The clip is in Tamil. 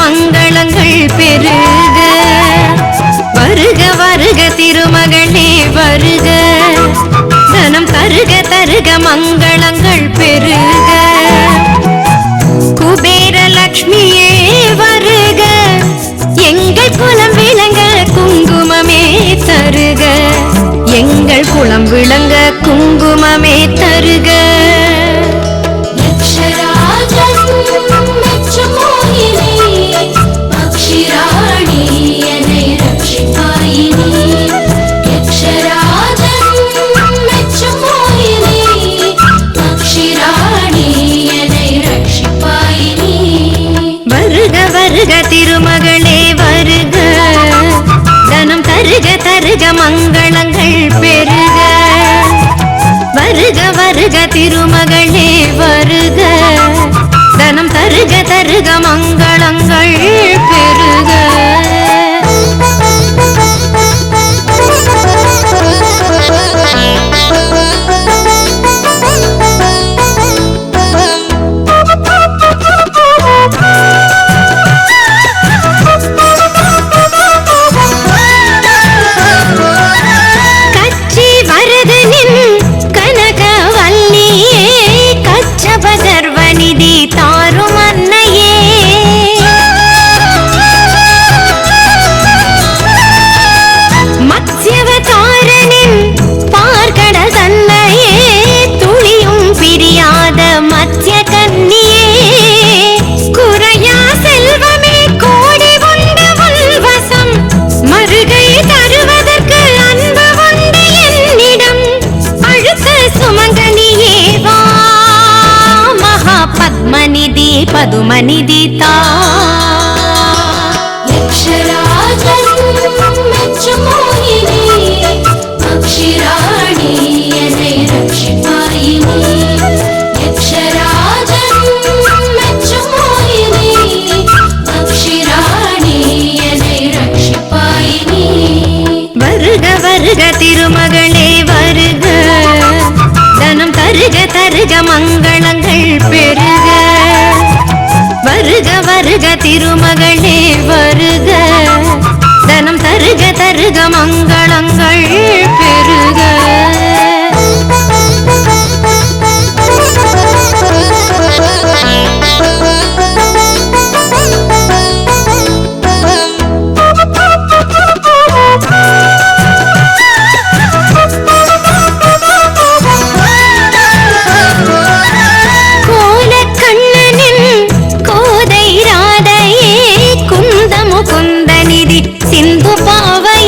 மங்களங்கள் பெருக. வருக வருக திருமகளே வருக, தனம் தருக தருக மங்களங்கள் பெருக. குபேர லக்ஷ்மியே வருக, எங்கள் குலம் விளங்க குங்குமமே தருக. எங்கள் குலம் விளங்க குங்குமமே தருக. வருக திருமகளே வருக, தனம் தருக தருக மங்களங்கள் பெருக. வருக வருக திருமகளே வருக, தனம் தருக தருக மங்களங்கள் பெருக. பதுமநிதி தா வருக வருக திருமகளே வருக, தனம் தருக தருக மங்களங்கள் பெருக. வருக வருக திருமகளே வருக, தனம் தருக தருக மங்களங்கள் பெருக. சிந்து பாவை